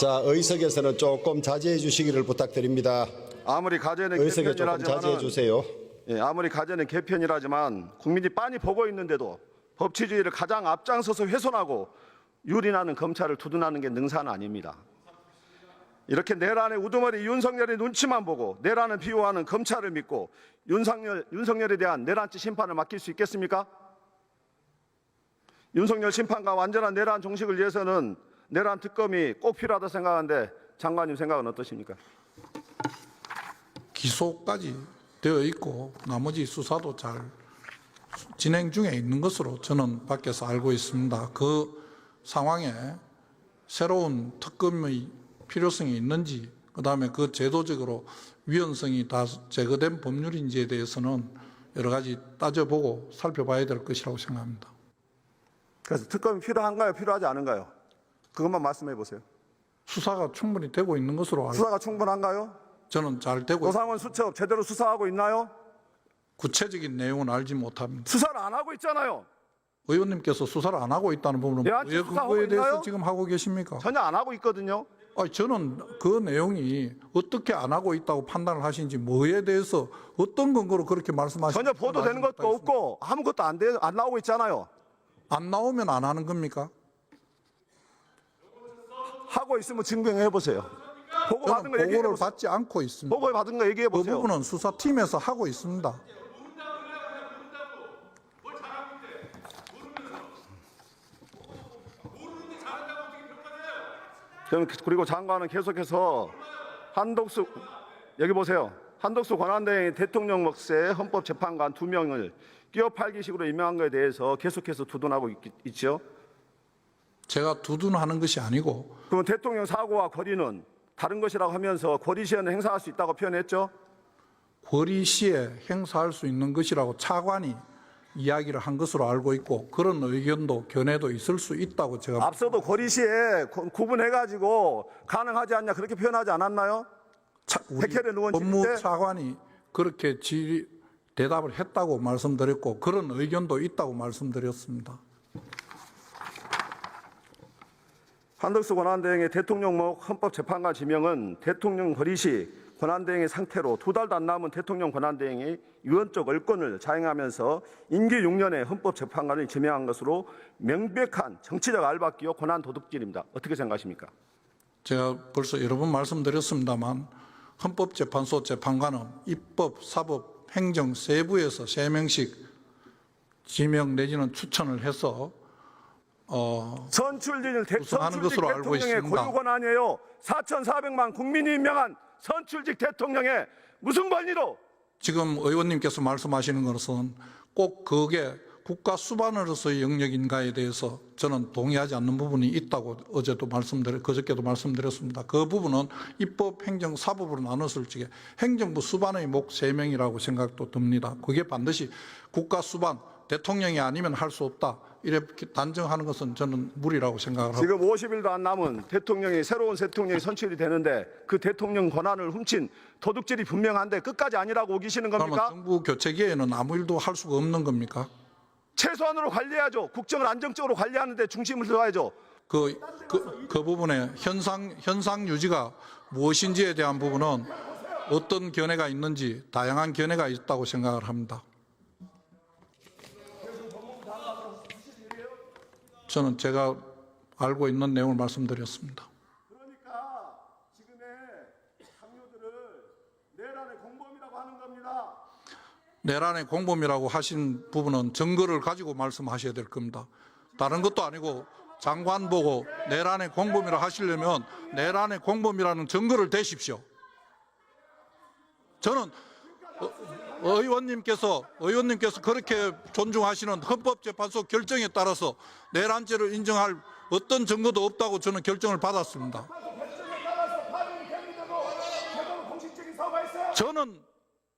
자, 의석에서는 조금 자제해 주시기를 부탁드립니다. 아무리 가제는 의석에 조금 자제해 개편이라지만 주세요. 아무리 가제는 개편이라지만 국민이 빤히 보고 있는데도 법치주의를 가장 앞장서서 훼손하고 유린하는 검찰을 두둔하는 게 능사는 아닙니다. 이렇게 내란의 우두머리 윤석열의 눈치만 보고 내란을 비호하는 검찰을 믿고 윤석열에 대한 내란죄 심판을 맡길 수 있겠습니까? 윤석열 심판과 완전한 내란 종식을 위해서는 내란 특검이 꼭 필요하다 생각하는데 장관님 생각은 어떠십니까? 기소까지 되어 있고 나머지 수사도 잘 진행 중에 있는 것으로 저는 밖에서 알고 있습니다. 그 상황에 새로운 특검의 필요성이 있는지, 그다음에 그 제도적으로 위헌성이 다 제거된 법률인지에 대해서는 여러 가지 따져보고 살펴봐야 될 것이라고 생각합니다. 그래서 특검이 필요한가요? 필요하지 않은가요? 그것만 말씀해 보세요. 수사가 충분히 되고 있는 것으로 알고 수사가 충분한가요? 저는 잘 되고 있습니다. 노상원 수첩 제대로 수사하고 있나요? 구체적인 내용은 알지 못합니다. 수사를 안 하고 있잖아요. 의원님께서 수사를 안 하고 있다는 부분은 내란죄 왜 수사하고 그거에 대해서 있나요? 지금 하고 계십니까? 전혀 안 하고 있거든요. 아니, 저는 그 내용이 어떻게 안 하고 있다고 판단을 하신지, 뭐에 대해서 어떤 근거로 그렇게 말씀하시는지 전혀 보도되는 것도 없고 아무것도 안 나오고 있잖아요. 안 나오면 안 하는 겁니까? 하고 있으면 증명해 보세요. 보고 받은 저는 거 얘기해 보고를 보세요. 받지 않고 있습니다. 보고 받은 거 얘기해 그 보세요. 부분은 수사팀에서 하고 있습니다. 그리고 장관은 계속해서 한덕수 여기 보세요. 한덕수 권한대행이 대통령 몫의 헌법재판관 2명을 끼어 팔기식으로 임명한 것에 대해서 계속해서 두둔하고 있죠. 제가 두둔하는 것이 아니고 그럼 대통령 사고와 권위는 다른 것이라고 하면서 권위 시한을 행사할 수 있다고 표현했죠. 권리 시에 행사할 수 있는 것이라고 차관이 이야기를 한 것으로 알고 있고, 그런 의견도 견해도 있을 수 있다고 제가 앞서도 권위 시에 구분해가지고 가능하지 않냐 그렇게 표현하지 않았나요? 우리 백혜련 의원 질의 때 법무차관이 그렇게 대답을 했다고 말씀드렸고, 그런 의견도 있다고 말씀드렸습니다. 한덕수 권한대행의 대통령목 헌법재판관 지명은 대통령 권위 시 권한대행의 상태로 2달도 안 남은 대통령 권한대행이 유언적 얼권을 자행하면서 임기 6년의 헌법재판관을 지명한 것으로 명백한 정치적 알박기요 권한 도둑질입니다. 어떻게 생각하십니까? 제가 벌써 여러 번 말씀드렸습니다만, 헌법재판소 재판관은 입법, 사법, 행정 세부에서 3명씩 지명 내지는 추천을 해서 선출직 구성하는 것으로 알고 대통령의 있습니다. 고유 권한이에요. 4,400만 국민이 임명한 선출직 대통령의 무슨 권리로? 지금 의원님께서 말씀하시는 것은 꼭 그게 국가 수반으로서의 영역인가에 대해서 저는 동의하지 않는 부분이 있다고 그저께도 말씀드렸습니다. 그 부분은 입법, 행정, 사법으로 나눴을 적에 행정부 수반의 목 3명이라고 생각도 듭니다. 그게 반드시 국가 수반, 대통령이 아니면 할 수 없다, 이렇게 단정하는 것은 저는 무리라고 생각을 하고, 지금 50일도 안 남은 새로운 대통령이 선출이 되는데 그 대통령 권한을 훔친 도둑질이 분명한데 끝까지 아니라고 우기시는 그러면 겁니까? 정부 교체기에는 아무 일도 할 수가 없는 겁니까? 최소한으로 관리해야죠. 국정을 안정적으로 관리하는 데 중심을 둬야죠. 그 부분에 현상 유지가 무엇인지에 대한 부분은 어떤 견해가 있는지 다양한 견해가 있다고 생각을 합니다. 저는 제가 알고 있는 내용을 말씀드렸습니다. 그러니까 지금의 당뇨들을 내란의 공범이라고 하는 겁니다. 내란의 공범이라고 하신 부분은 증거를 가지고 말씀하셔야 될 겁니다. 다른 것도 아니고 장관 보고 내란의 공범이라 하시려면 내란의 공범이라는 증거를 대십시오. 저는 의원님께서 그렇게 존중하시는 헌법재판소 결정에 따라서 내란죄를 인정할 어떤 증거도 없다고 저는 결정을 받았습니다. 저는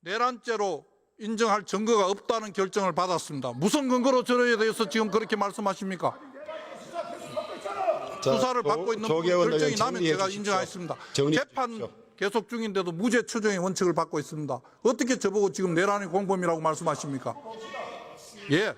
내란죄로 인정할 증거가 없다는 결정을 받았습니다. 무슨 근거로 저에 대해서 지금 그렇게 말씀하십니까? 수사를 받고 있는 결정이 나면 제가 인정하겠습니다. 재판 계속 중인데도 무죄 추정의 원칙을 받고 있습니다. 어떻게 저보고 지금 내란의 공범이라고 말씀하십니까? 예.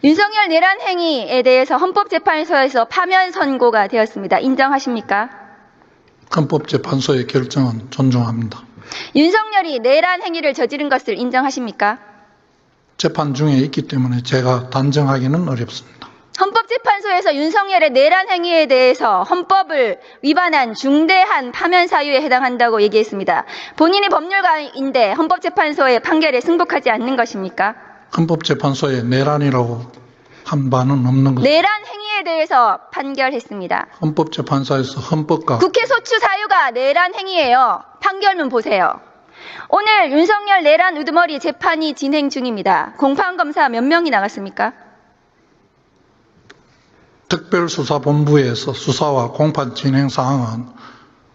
윤석열 내란 행위에 대해서 헌법재판소에서 파면 선고가 되었습니다. 인정하십니까? 헌법재판소의 결정은 존중합니다. 윤석열이 내란 행위를 저지른 것을 인정하십니까? 재판 중에 있기 때문에 제가 단정하기는 어렵습니다. 헌법재판소에서 윤석열의 내란 행위에 대해서 헌법을 위반한 중대한 파면 사유에 해당한다고 얘기했습니다. 본인이 법률가인데 헌법재판소의 판결에 승복하지 않는 것입니까? 헌법재판소에 내란이라고 한 바는 없는 것. 내란 행위에 대해서 판결했습니다. 헌법재판소에서 헌법과 국회 소추 사유가 내란 행위예요. 판결문 보세요. 오늘 윤석열 내란 우두머리 재판이 진행 중입니다. 공판검사 몇 명이 나갔습니까? 특별수사본부에서 수사와 공판 진행 사항은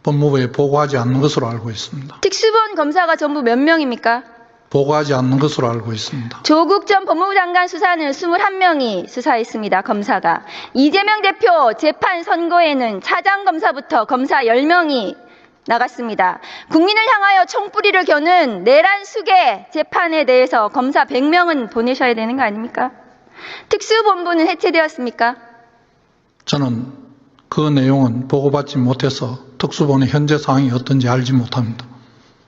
법무부에 보고하지 않는 것으로 알고 있습니다. 특수본 검사가 전부 몇 명입니까? 보고하지 않는 것으로 알고 있습니다. 조국 전 법무부 장관 수사는 21명이 수사했습니다. 검사가. 이재명 대표 재판 선고에는 차장검사부터 검사 10명이 나갔습니다. 국민을 향하여 총뿌리를 겨눈 내란 수계 재판에 대해서 검사 100명은 보내셔야 되는 거 아닙니까? 특수본부는 해체되었습니까? 저는 그 내용은 보고받지 못해서 특수본의 현재 상황이 어떤지 알지 못합니다.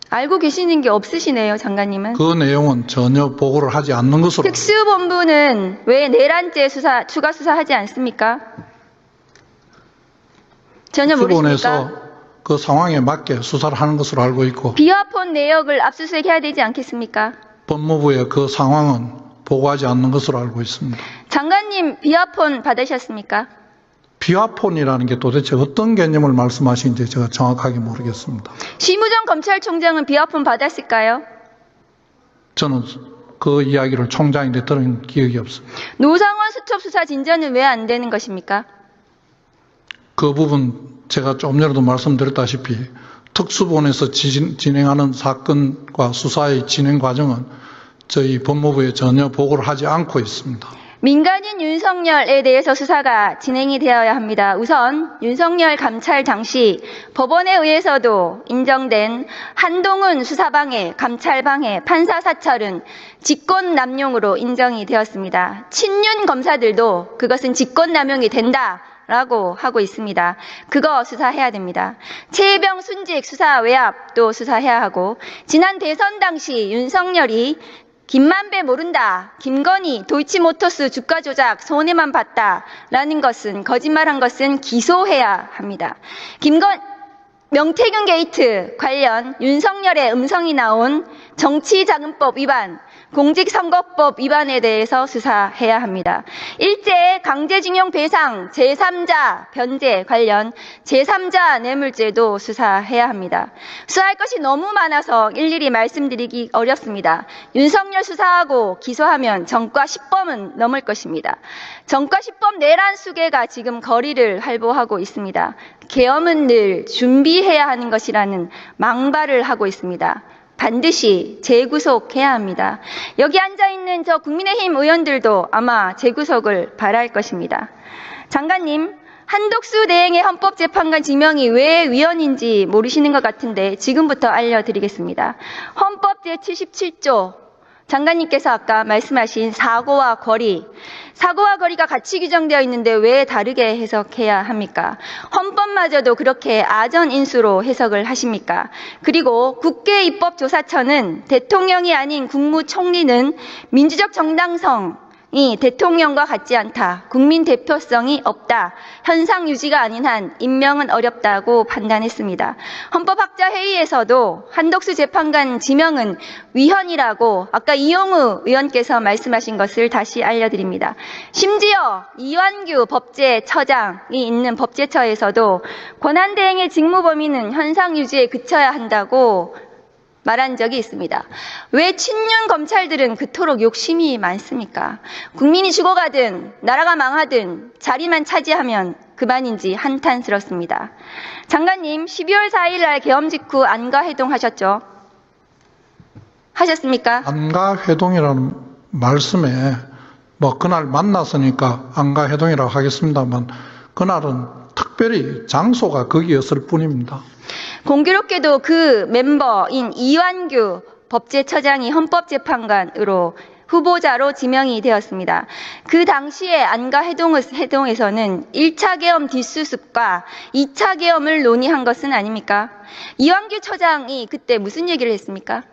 알고 계시는 게 없으시네요, 장관님은. 그 내용은 전혀 보고를 하지 않는 것으로. 특수본부는 왜 내란죄 수사, 추가 수사하지 않습니까? 전혀 모르십니까? 특수본에서 그 상황에 맞게 수사를 하는 것으로 알고 있고 비화폰 내역을 압수수색해야 되지 않겠습니까? 법무부의 그 상황은 보고하지 않는 것으로 알고 있습니다. 장관님 비화폰 받으셨습니까? 비화폰이라는 게 도대체 어떤 개념을 말씀하시는지 제가 정확하게 모르겠습니다. 심우정 검찰총장은 비화폰 받았을까요? 저는 그 이야기를 총장인데 들은 기억이 없습니다. 노상원 수첩수사 진전은 왜 안 되는 것입니까? 그 부분 제가 조금 전에도 말씀드렸다시피 특수본에서 진행하는 사건과 수사의 진행 과정은 저희 법무부에 전혀 보고를 하지 않고 있습니다. 민간인 윤석열에 대해서 수사가 진행이 되어야 합니다. 우선 윤석열 감찰 당시 법원에 의해서도 인정된 한동훈 수사방해, 감찰방해, 판사사찰은 직권남용으로 인정이 되었습니다. 친윤 검사들도 그것은 직권남용이 된다라고 하고 있습니다. 그거 수사해야 됩니다. 최혜병 순직 수사 외압도 수사해야 하고 지난 대선 당시 윤석열이 김만배 모른다, 김건희 도이치모터스 주가 조작 손해만 봤다라는 것은 거짓말한 것은 기소해야 합니다. 명태균 게이트 관련 윤석열의 음성이 나온 정치자금법 위반, 공직선거법 위반에 대해서 수사해야 합니다. 일제 강제징용 배상 제3자 변제 관련 제3자 뇌물죄도 수사해야 합니다. 수사할 것이 너무 많아서 일일이 말씀드리기 어렵습니다. 윤석열 수사하고 기소하면 전과 10범은 넘을 것입니다. 전과 10범 내란 수계가 지금 거리를 활보하고 있습니다. 계엄은 늘 준비해야 하는 것이라는 망발을 하고 있습니다. 반드시 재구속해야 합니다. 여기 앉아있는 저 국민의힘 의원들도 아마 재구속을 바랄 것입니다. 장관님, 한독수 대행의 헌법재판관 지명이 왜 위헌인지 모르시는 것 같은데 지금부터 알려드리겠습니다. 헌법 제77조 장관님께서 아까 말씀하신 사고와 거리가 같이 규정되어 있는데 왜 다르게 해석해야 합니까? 헌법마저도 그렇게 아전인수로 해석을 하십니까? 그리고 국회입법조사처는 대통령이 아닌 국무총리는 민주적 정당성이 대통령과 같지 않다. 국민 대표성이 없다. 현상 유지가 아닌 한 임명은 어렵다고 판단했습니다. 헌법학자회의에서도 한독수 재판관 지명은 위헌이라고 아까 이용우 의원께서 말씀하신 것을 다시 알려드립니다. 심지어 이완규 법제처장이 있는 법제처에서도 권한대행의 직무 범위는 현상 유지에 그쳐야 한다고 말한 적이 있습니다. 왜 친윤 검찰들은 그토록 욕심이 많습니까? 국민이 죽어가든 나라가 망하든 자리만 차지하면 그만인지 한탄스럽습니다. 장관님, 12월 4일 날 계엄 직후 안가 회동하셨죠? 하셨습니까? 안가 회동이라는 말씀에 그날 만났으니까 안가 회동이라고 하겠습니다만 그날은 특별히 장소가 거기였을 뿐입니다. 공교롭게도 그 멤버인 이완규 법제처장이 헌법재판관으로 후보자로 지명이 되었습니다. 그 당시에 안가 회동에서는 1차 계엄 뒷수습과 2차 계엄을 논의한 것은 아닙니까? 이완규 처장이 그때 무슨 얘기를 했습니까?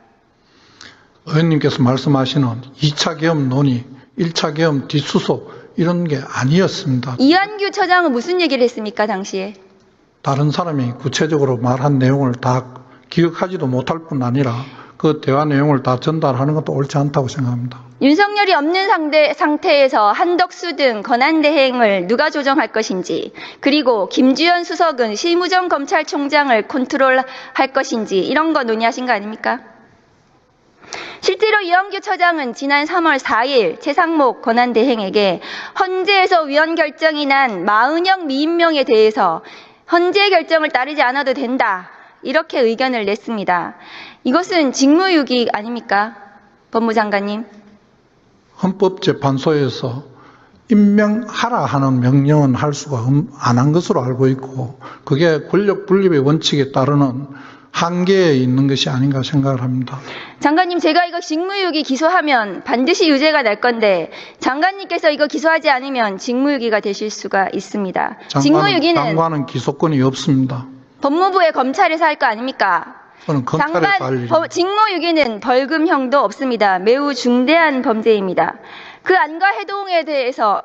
의원님께서 말씀하시는 2차 계엄 논의, 1차 계엄 뒷수습 이런 게 아니었습니다. 이완규 처장은 무슨 얘기를 했습니까, 당시에? 다른 사람이 구체적으로 말한 내용을 다 기억하지도 못할 뿐 아니라 그 대화 내용을 다 전달하는 것도 옳지 않다고 생각합니다. 윤석열이 없는 상태에서 한덕수 등 권한대행을 누가 조정할 것인지, 그리고 김주현 수석은 심우정 검찰총장을 컨트롤할 것인지 이런 거 논의하신 거 아닙니까? 실제로 이완규 처장은 지난 3월 4일 최상목 권한대행에게 헌재에서 위헌 결정이 난 마은영 미임명에 대해서 헌재 결정을 따르지 않아도 된다, 이렇게 의견을 냈습니다. 이것은 직무유기 아닙니까? 법무장관님. 헌법재판소에서 임명하라 하는 명령은 할 수가 안 한 것으로 알고 있고 그게 권력 분립의 원칙에 따르는 한계에 있는 것이 아닌가 생각을 합니다. 장관님, 제가 이거 직무유기 기소하면 반드시 유죄가 날 건데 장관님께서 이거 기소하지 않으면 직무유기가 되실 수가 있습니다. 장관은 기소권이 없습니다. 법무부의 검찰에서 할 거 아닙니까? 저는 검찰에서 할 일입니다. 직무유기는 벌금형도 없습니다. 매우 중대한 범죄입니다. 그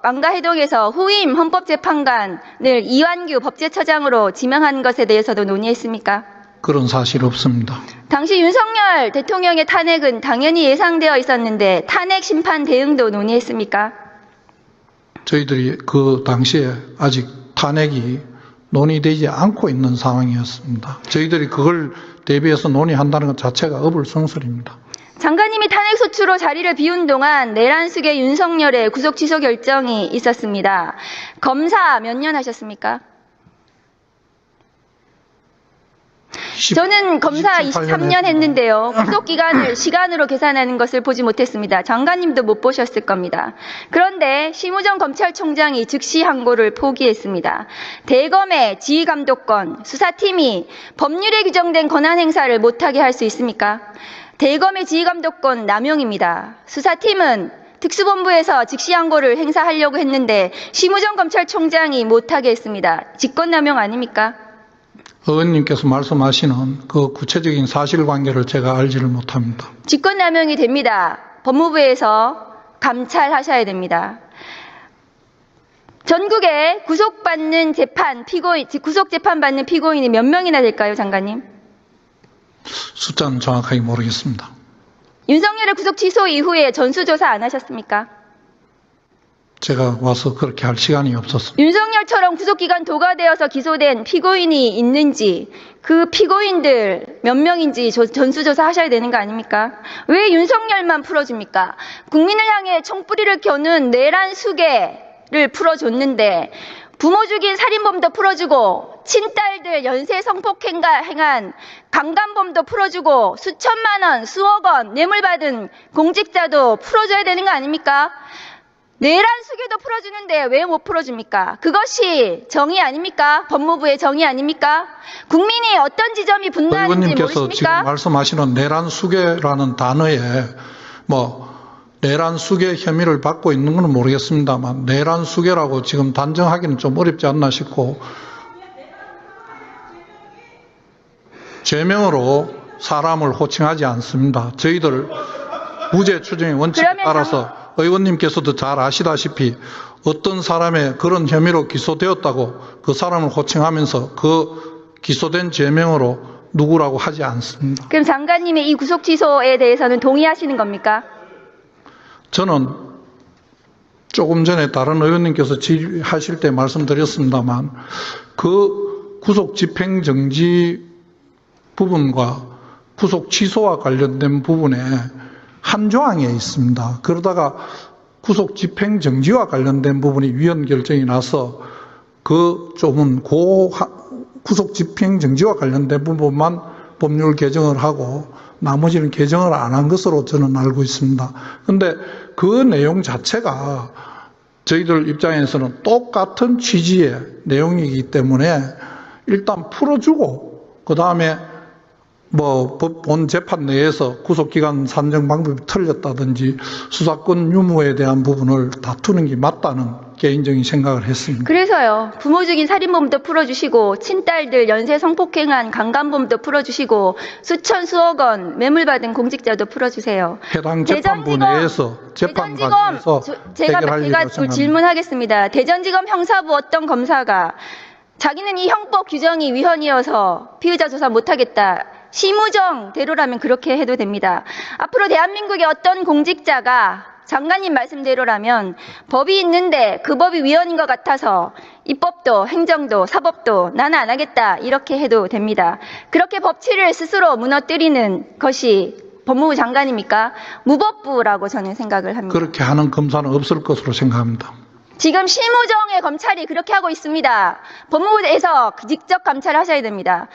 안가해동에서 후임 헌법재판관을 이완규 법제처장으로 지명한 것에 대해서도 논의했습니까? 그런 사실 없습니다. 당시 윤석열 대통령의 탄핵은 당연히 예상되어 있었는데 탄핵 심판 대응도 논의했습니까? 저희들이 그 당시에 아직 탄핵이 논의되지 않고 있는 상황이었습니다. 저희들이 그걸 대비해서 논의한다는 것 자체가 어불성설입니다. 장관님이 탄핵소추로 자리를 비운 동안 내란숙의 윤석열의 구속 취소 결정이 있었습니다. 검사 몇 년 하셨습니까? 저는 검사 23년 했는데요. 구속기간을 시간으로 계산하는 것을 보지 못했습니다. 장관님도 못 보셨을 겁니다. 그런데 심우정 검찰총장이 즉시 항고를 포기했습니다. 대검의 지휘감독권, 수사팀이 법률에 규정된 권한행사를 못하게 할 수 있습니까? 대검의 지휘감독권 남용입니다. 수사팀은 특수본부에서 즉시 항고를 행사하려고 했는데 심우정 검찰총장이 못하게 했습니다. 직권남용 아닙니까? 의원님께서 말씀하시는 그 구체적인 사실관계를 제가 알지를 못합니다. 직권남용이 됩니다. 법무부에서 감찰하셔야 됩니다. 전국에 구속재판 받는 피고인이 몇 명이나 될까요, 장관님? 숫자는 정확하게 모르겠습니다. 윤석열의 구속 취소 이후에 전수조사 안 하셨습니까? 제가 와서 그렇게 할 시간이 없었습니다. 윤석열처럼 구속기간 도가되어서 기소된 피고인이 있는지, 그 피고인들 몇 명인지 전수조사 하셔야 되는 거 아닙니까? 왜 윤석열만 풀어줍니까? 국민을 향해 총뿌리를 겨눈 내란 수괴를 풀어줬는데 부모 죽인 살인범도 풀어주고 친딸들 연쇄 성폭행한 강간범도 풀어주고 수천만 원, 수억 원 뇌물받은 공직자도 풀어줘야 되는 거 아닙니까? 내란 수괴도 풀어주는데 왜 못 풀어줍니까? 그것이 정의 아닙니까? 법무부의 정의 아닙니까? 국민이 어떤 지점이 분노하는지 의원님께서 모르십니까? 지금 말씀하시는 내란 수괴라는 단어에 내란 수괴 혐의를 받고 있는 건 모르겠습니다만 내란 수괴라고 지금 단정하기는 좀 어렵지 않나 싶고 죄명으로 사람을 호칭하지 않습니다. 저희들 무죄 추정의 원칙에 따라서 의원님께서도 잘 아시다시피 어떤 사람의 그런 혐의로 기소되었다고 그 사람을 호칭하면서 그 기소된 죄명으로 누구라고 하지 않습니다. 그럼 장관님의 이 구속 취소에 대해서는 동의하시는 겁니까? 저는 조금 전에 다른 의원님께서 질의하실 때 말씀드렸습니다만 그 구속 집행정지 부분과 구속 취소와 관련된 부분에 한 조항에 있습니다. 그러다가 구속 집행 정지와 관련된 부분이 위헌 결정이 나서 그 조문 구속 집행 정지와 관련된 부분만 법률 개정을 하고 나머지는 개정을 안 한 것으로 저는 알고 있습니다. 그런데 그 내용 자체가 저희들 입장에서는 똑같은 취지의 내용이기 때문에 일단 풀어주고 그 다음에 본 재판 내에서 구속기간 산정 방법이 틀렸다든지 수사권 유무에 대한 부분을 다투는 게 맞다는 개인적인 생각을 했습니다. 그래서요. 부모 죽인 살인범도 풀어주시고 친딸들 연쇄 성폭행한 강간범도 풀어주시고 수천 수억 원 매물받은 공직자도 풀어주세요. 해당 재판부 내에서 재판 과정에서 제가 해결할 일이라고 생각합니다. 질문하겠습니다. 대전지검 형사부 어떤 검사가 자기는 이 형법 규정이 위헌이어서 피의자 조사 못하겠다. 심우정대로라면 그렇게 해도 됩니다. 앞으로 대한민국의 어떤 공직자가 장관님 말씀대로라면 법이 있는데 그 법이 위헌인 것 같아서 입법도 행정도 사법도 나는 안 하겠다 이렇게 해도 됩니다. 그렇게 법치를 스스로 무너뜨리는 것이 법무부 장관입니까? 무법부라고 저는 생각을 합니다. 그렇게 하는 검사는 없을 것으로 생각합니다. 지금 심우정의 검찰이 그렇게 하고 있습니다. 법무부에서 직접 감찰하셔야 됩니다.